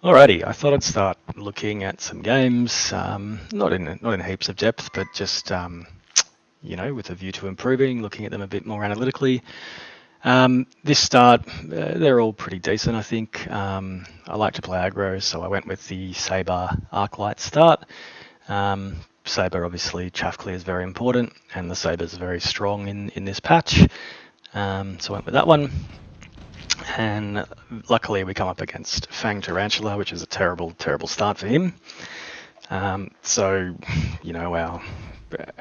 Alrighty, I thought I'd start looking at some games, not in heaps of depth, but just with a view to improving, looking at them a bit more analytically. This start, they're all pretty decent, I think. I like to play aggro, so I went with the Saber Arclight start. Saber, obviously, chaff clear is very important, and the Saber's very strong in this patch. So I went with that one. And luckily we come up against Fang Tarantula, which is a terrible, terrible start for him. So,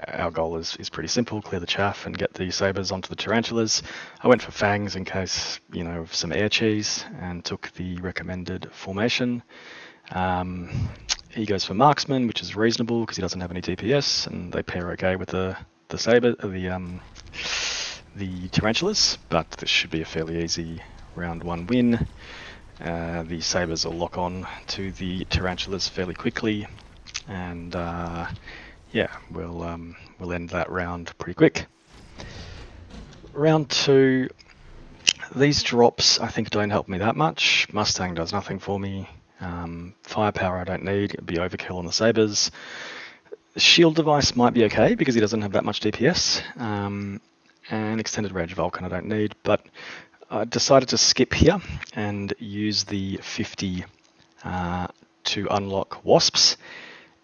our goal is pretty simple: clear the chaff and get the sabers onto the tarantulas. I went for fangs in case, of some air cheese, and took the recommended formation. He goes for marksman, which is reasonable because he doesn't have any DPS, and they pair okay with the tarantulas. But this should be a fairly easy round one win. The sabers will lock on to the tarantulas fairly quickly, and we'll end that round pretty quick. Round two, these drops I think don't help me that much. Mustang does nothing for me. Firepower I don't need, it'd be overkill on the sabers. The shield device might be okay because he doesn't have that much DPS. And extended range Vulcan I don't need, but I decided to skip here and use the 50 to unlock wasps.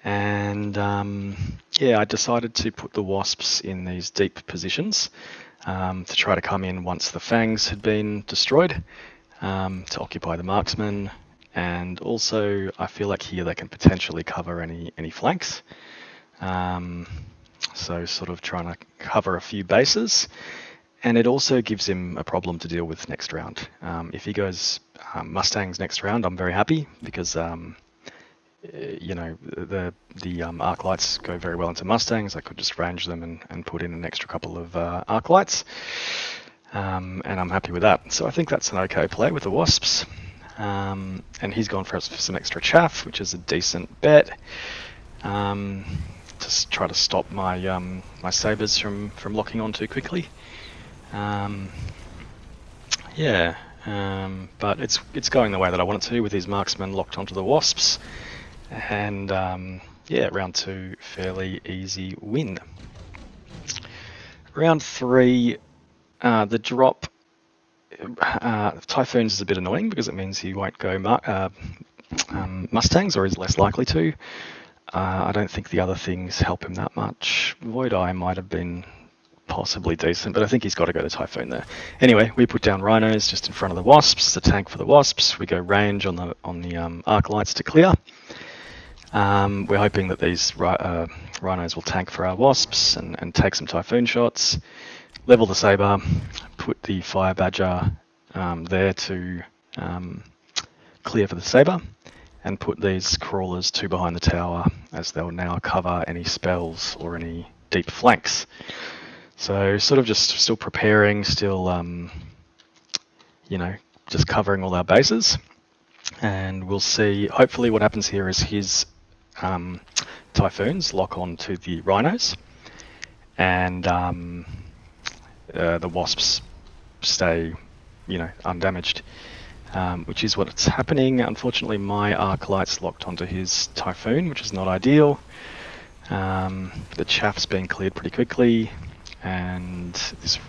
And I decided to put the wasps in these deep positions to try to come in once the fangs had been destroyed, to occupy the marksman. And also I feel like here they can potentially cover any flanks. So sort of trying to cover a few bases. And it also gives him a problem to deal with next round. If he goes Mustangs next round, I'm very happy because the arc lights go very well into Mustangs. I could just range them and put in an extra couple of arc lights, and I'm happy with that. So I think that's an okay play with the wasps. And he's gone for some extra chaff, which is a decent bet. To try to stop my my sabers from locking on too quickly. But it's going the way that I want it to, with his marksman locked onto the wasps, and round two, fairly easy win. Round three, the drop Typhoons is a bit annoying because it means he won't go Mustangs, or is less likely to. I don't think the other things help him that much. Void Eye might have been possibly decent, but I think he's got to go to Typhoon there. Anyway, we put down Rhinos just in front of the Wasps, the tank for the Wasps. We go range on the arc lights to clear. We're hoping that these Rhinos will tank for our Wasps and take some Typhoon shots. Level the Saber, put the Fire Badger there to clear for the Saber, and put these crawlers two behind the tower, as they'll now cover any spells or any deep flanks. So sort of just still preparing, still just covering all our bases, and we'll see. Hopefully what happens here is his Typhoons lock on to the Rhinos, and the Wasps stay undamaged, which is what's happening. Unfortunately, my arc light's locked onto his Typhoon, which is not ideal. The chaff's being cleared pretty quickly, and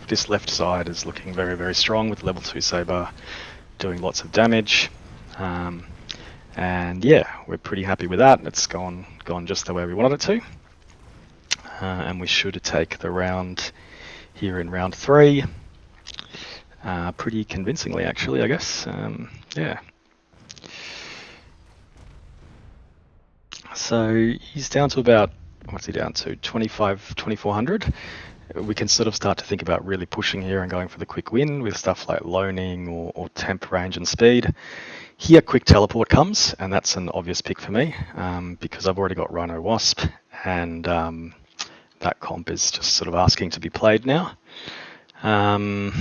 this left side is looking very, very strong with level 2 Saber doing lots of damage. And we're pretty happy with that. It's gone just the way we wanted it to. And we should take the round here in round 3 pretty convincingly, actually, I guess. So he's down to about, what's he down to, 2400. We can sort of start to think about really pushing here and going for the quick win with stuff like loaning or temp range and speed. Here, quick teleport comes, and that's an obvious pick for me, because I've already got Rhino Wasp, and that comp is just sort of asking to be played now. When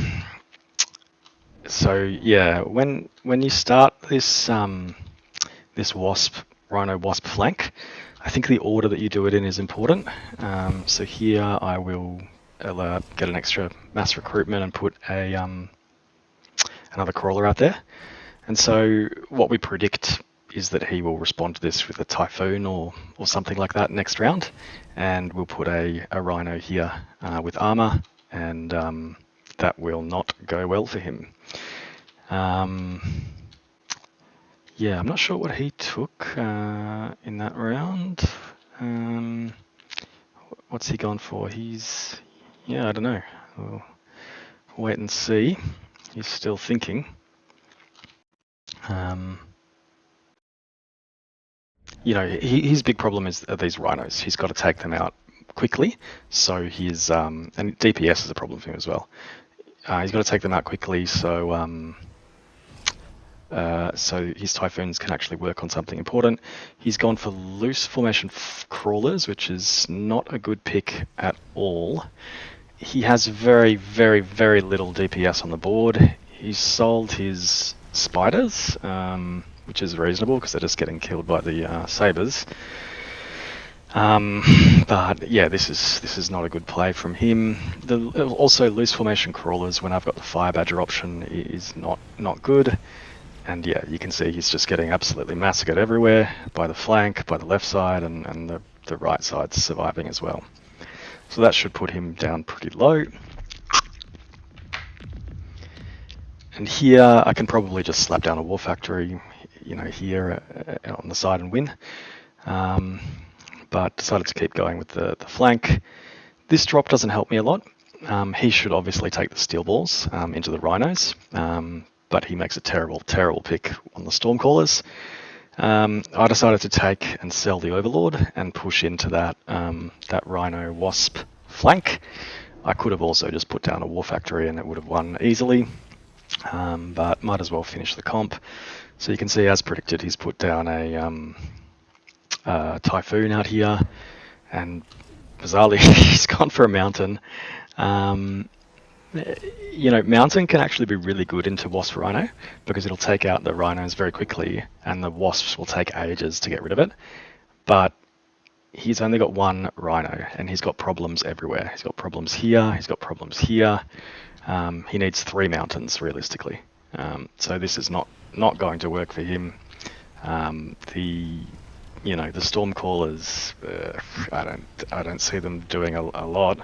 you start this this Rhino Wasp flank, I think the order that you do it in is important. So here I will get an extra mass recruitment and put another crawler out there. And so what we predict is that he will respond to this with a Typhoon or something like that next round, and we'll put a Rhino here with armor, and that will not go well for him. Yeah, I'm not sure what he took in that round. What's he gone for? Yeah, I don't know. We'll wait and see. He's still thinking. His big problem are these rhinos. He's got to take them out quickly. So he's and DPS is a problem for him as well. He's got to take them out quickly, so his Typhoons can actually work on something important. He's gone for loose formation crawlers, which is not a good pick at all. He has very, very, very little DPS on the board. He's sold his spiders, which is reasonable because they're just getting killed by the sabers. But yeah, this is not a good play from him. Also, loose formation crawlers when I've got the Fire Badger option is not good. And yeah, you can see he's just getting absolutely massacred everywhere by the flank, by the left side, and the right side's surviving as well. So that should put him down pretty low. And here I can probably just slap down a War Factory, here on the side and win. But decided to keep going with the flank. This drop doesn't help me a lot. He should obviously take the Steel Balls into the Rhinos, but he makes a terrible, terrible pick on the Stormcallers. I decided to take and sell the Overlord and push into that Rhino Wasp flank. I could have also just put down a War Factory and it would have won easily, but might as well finish the comp. So you can see, as predicted, he's put down a Typhoon out here, and bizarrely he's gone for a Mountain. Mountain can actually be really good into Wasp Rhino because it'll take out the Rhinos very quickly and the Wasps will take ages to get rid of it. But he's only got one Rhino and he's got problems everywhere. He's got problems here, he's got problems here. He needs 3 Mountains realistically. So this is not going to work for him. The Stormcallers, I don't see them doing a lot.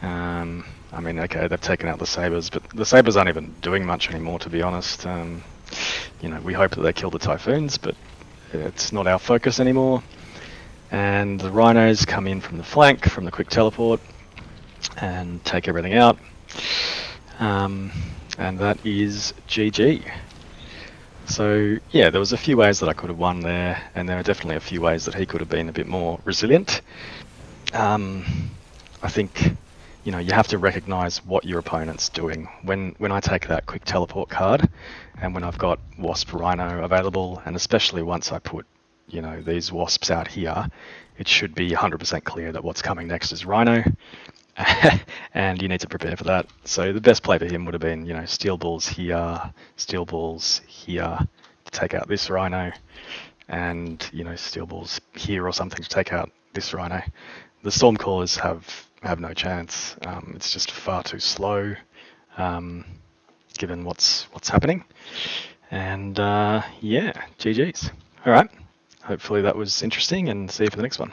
Okay, they've taken out the Sabers, but the Sabers aren't even doing much anymore, to be honest. We hope that they kill the Typhoons, but it's not our focus anymore. And the Rhinos come in from the flank, from the quick teleport, and take everything out. And that is GG. So yeah, there was a few ways that I could have won there, and there are definitely a few ways that he could have been a bit more resilient. I think you have to recognize what your opponent's doing. When I take that quick teleport card, and when I've got Wasp Rhino available, and especially once I put these Wasps out here, it should be 100% clear that what's coming next is Rhino. And you need to prepare for that. So the best play for him would have been, Steel Balls here, Steel Balls here to take out this Rhino, and Steel Balls here or something to take out this Rhino. The Stormcallers have no chance. It's just far too slow, given what's happening. And yeah, GG's. All right. Hopefully that was interesting, and see you for the next one.